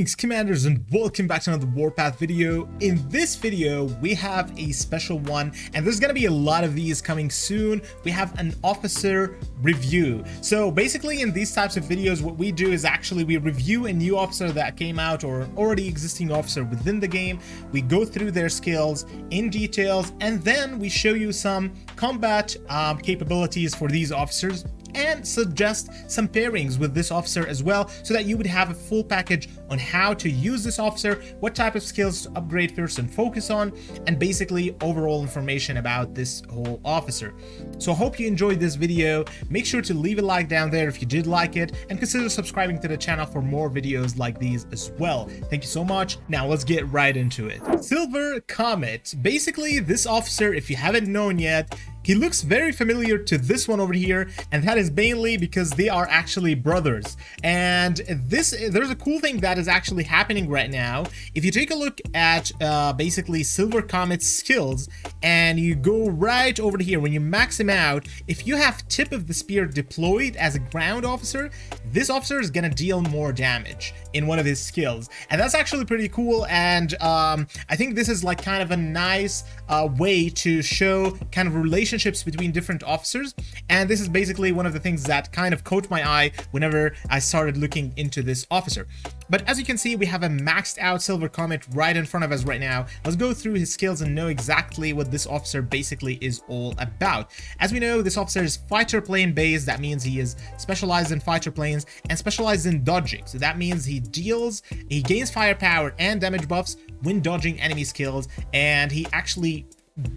Greetings Commanders and welcome back to another Warpath video. In this video we have a special one and there's gonna be a lot of these coming soon. We have an officer review. So basically in these types of videos what we do is actually we review a new officer that came out or already existing officer within the game. We go through their skills in details and then we show you some combat capabilities for these officers and suggest some pairings with this officer as well, so that you would have a full package on how to use this officer, what type of skills to upgrade first and focus on, and basically overall information about this whole officer. So I hope you enjoyed this video. Make sure to leave a like down there if you did like it, and consider subscribing to the channel for more videos like these as well. Thank you so much. Now let's get right into it. Silver Comet. Basically this officer, if you haven't known yet, he looks very familiar to this one over here, and that is mainly because they are actually brothers. And there's a cool thing that is actually happening right now. If you take a look at basically Silver Comet's skills and you go right over here, when you max him out, if you have tip of the spear deployed as a ground officer, this officer is gonna deal more damage in one of his skills, and that's actually pretty cool. And I think this is like kind of a nice way to show kind of relationships between different officers, and this is basically one of the things that kind of caught my eye whenever I started looking into this officer. But as you can see, we have a maxed out Silver Comet right in front of us right now. Let's go through his skills and know exactly what this officer basically is all about. As we know, this officer is fighter plane based. That means he is specialized in fighter planes and specialized in dodging. So that means he gains firepower and damage buffs when dodging enemy skills, and he actually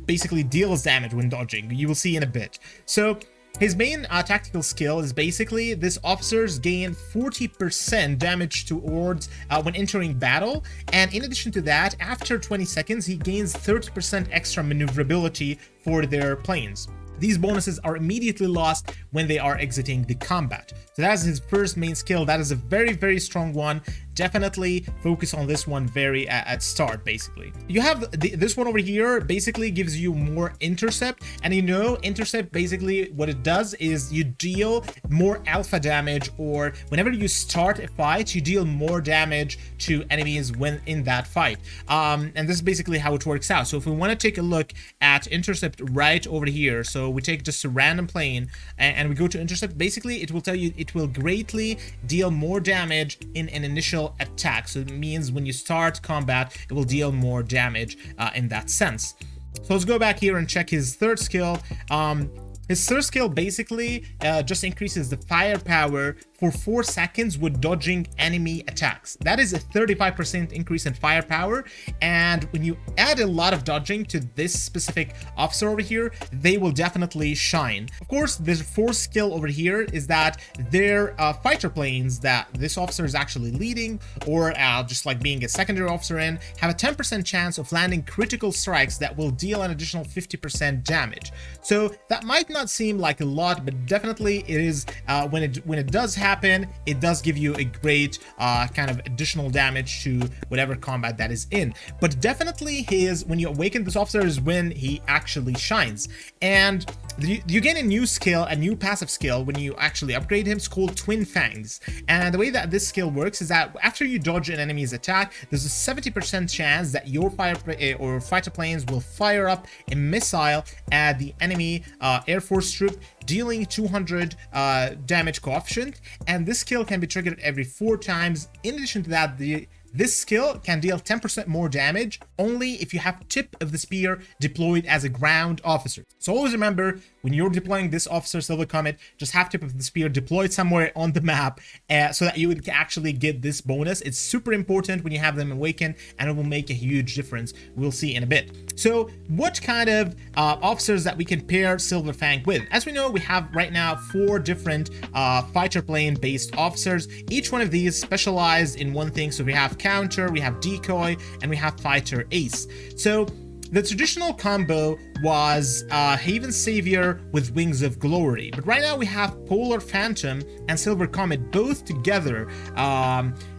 basically deals damage when dodging. You will see in a bit. So his main tactical skill is basically this officer's gain 40% damage towards when entering battle, and in addition to that, after 20 seconds he gains 30% extra maneuverability for their planes. These bonuses are immediately lost when they are exiting the combat. So that's his first main skill. That is a very, very strong one. Definitely focus on this one very at start. Basically you have this one over here basically gives you more intercept, and you know intercept basically what it does is you deal more alpha damage, or whenever you start a fight you deal more damage to enemies when in that fight. And this is basically how it works out. So if we want to take a look at intercept right over here, so we take just a random plane and we go to intercept, basically it will tell you it will greatly deal more damage in an initial attack. So it means when you start combat it will deal more damage in that sense. So let's go back here and check his third skill. His third skill basically just increases the firepower for 4 seconds with dodging enemy attacks. That is a 35% increase in firepower, and when you add a lot of dodging to this specific officer over here, they will definitely shine. Of course, there's a fourth skill over here is that their fighter planes that this officer is actually leading, or just like being a secondary officer in, have a 10% chance of landing critical strikes that will deal an additional 50% damage. So that might not seem like a lot, but definitely it is. When it does happen, it does give you a great kind of additional damage to whatever combat that is in. But definitely when you awaken this officer is when he actually shines, and you gain a new skill, a new passive skill when you actually upgrade him. It's called Twin Fangs, and the way that this skill works is that after you dodge an enemy's attack, there's a 70% chance that your fighter planes will fire up a missile at the enemy Air Force troop, dealing 200 damage coefficient, and this skill can be triggered every 4 times. In addition to that, this skill can deal 10% more damage only if you have tip of the spear deployed as a ground officer. So always remember, when you're deploying this officer, Silver Comet, just have tip of the spear deployed somewhere on the map so that you would actually get this bonus. It's super important when you have them awaken, and it will make a huge difference. We'll see in a bit. So what kind of officers that we can pair Silver Fang with? As we know, we have right now 4 different fighter plane based officers. Each one of these specialized in one thing. So we have counter, we have decoy, and we have fighter ace. So the traditional combo was Haven Savior with Wings of Glory, but right now we have Polar Phantom and Silver Comet both together.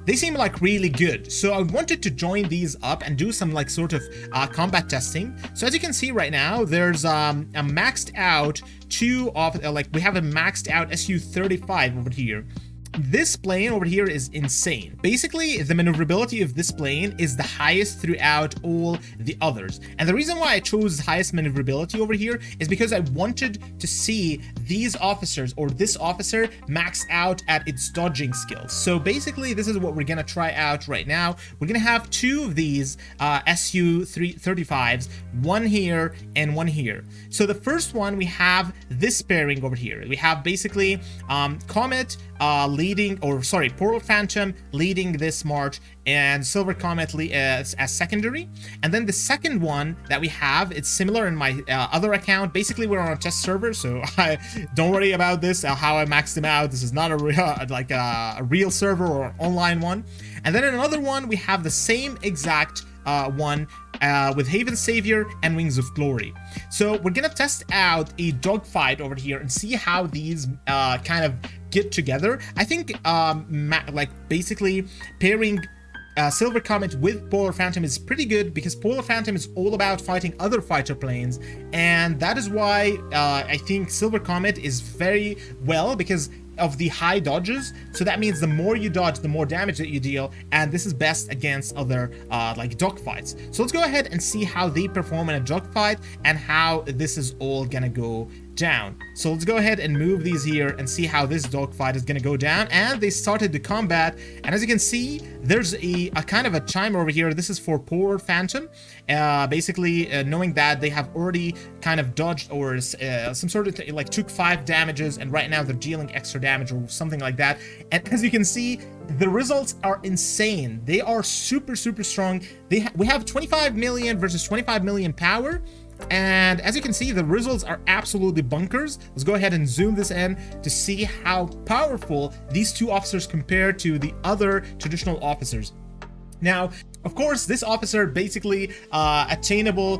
They seem like really good, so I wanted to join these up and do some like sort of combat testing. So as you can see right now, there's a maxed out we have a maxed out SU-35 over here. this plane over here is insane. Basically, the maneuverability of this plane is the highest throughout all the others. And the reason why I chose highest maneuverability over here is because I wanted to see these officers or this officer max out at its dodging skills. So basically, this is what we're gonna try out right now. We're gonna have two of these SU-35s, one here and one here. So the first one, we have this pairing over here. We have basically Comet Portal Phantom leading this march, and Silver Comet as secondary. And then the second one that we have, it's similar in my other account. Basically, we're on a test server, so don't worry about this, how I maxed them out. This is not a real server or an online one. And then in another one, we have the same exact one with Haven Savior and Wings of Glory. So we're gonna test out a dogfight over here and see how these kind of get together. I think basically pairing Silver Comet with Polar Phantom is pretty good, because Polar Phantom is all about fighting other fighter planes, and that is why I think Silver Comet is very well, because of the high dodges. So that means the more you dodge, the more damage that you deal, and this is best against other dogfights. So let's go ahead and see how they perform in a dogfight and how this is all gonna go down. So let's go ahead and move these here and see how this dogfight is gonna go down. And they started the combat, and as you can see, there's a kind of a timer over here. This is for Polar Phantom, basically knowing that they have already kind of dodged or some sort of took 5 damages, and right now they're dealing extra damage or something like that. And as you can see, the results are insane. They are super strong. We have 25 million versus 25 million power. And as you can see, the results are absolutely bunkers. Let's go ahead and zoom this in to see how powerful these two officers compare to the other traditional officers. Now, of course, this officer basically attainable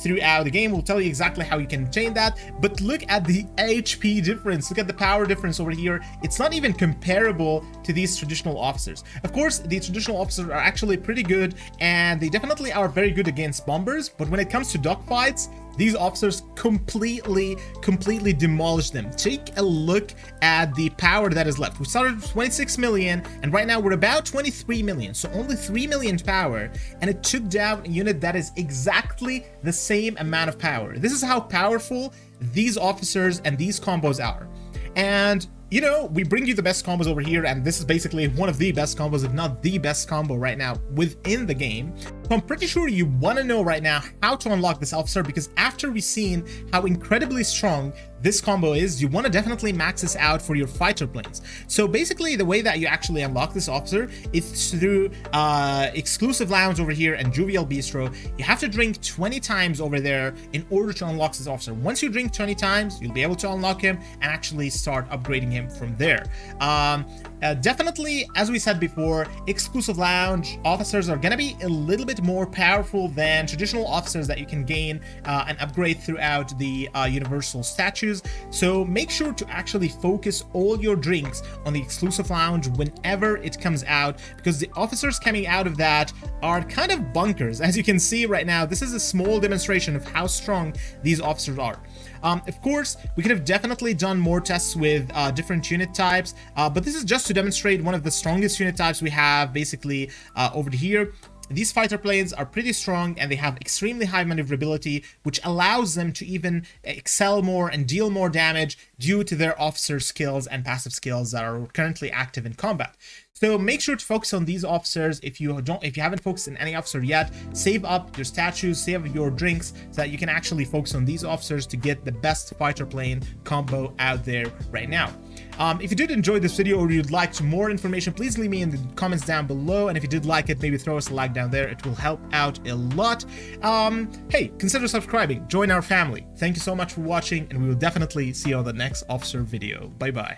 throughout the game. We'll tell you exactly how you can attain that, but look at the HP difference. Look at the power difference over here. It's not even comparable to these traditional officers. Of course, the traditional officers are actually pretty good, and they definitely are very good against bombers, but when it comes to dogfights, these officers completely demolish them. Take a look at the power that is left. We started with 26 million, and right now we're about 23 million, so only 3 million power, and it took down a unit that is exactly the same amount of power. This is how powerful these officers and these combos are. And you know, we bring you the best combos over here, and this is basically one of the best combos, if not the best combo right now within the game. So I'm pretty sure you want to know right now how to unlock this officer, because after we've seen how incredibly strong this combo is, you want to definitely max this out for your fighter planes. So basically, the way that you actually unlock this officer is through exclusive lounge over here and Jovial Bistro. You have to drink 20 times over there in order to unlock this officer. Once you drink 20 times, you'll be able to unlock him and actually start upgrading him from there. Definitely, as we said before, exclusive lounge officers are gonna be a little bit more powerful than traditional officers that you can gain and upgrade throughout the universal statues. So make sure to actually focus all your drinks on the exclusive lounge whenever it comes out, because the officers coming out of that are kind of bunkers. As you can see right now, this is a small demonstration of how strong these officers are. Of course, we could have definitely done more tests with different unit types, but this is just to demonstrate one of the strongest unit types we have basically over here. These fighter planes are pretty strong, and they have extremely high maneuverability, which allows them to even excel more and deal more damage due to their officer skills and passive skills that are currently active in combat. So make sure to focus on these officers. If you haven't focused on any officer yet, save up your statues, save your drinks, so that you can actually focus on these officers to get the best fighter plane combo out there right now. If you did enjoy this video or you'd like more information, please leave me in the comments down below. And if you did like it, maybe throw us a like down there. It will help out a lot. Hey, consider subscribing. Join our family. Thank you so much for watching, and we will definitely see you on the next officer video. Bye bye.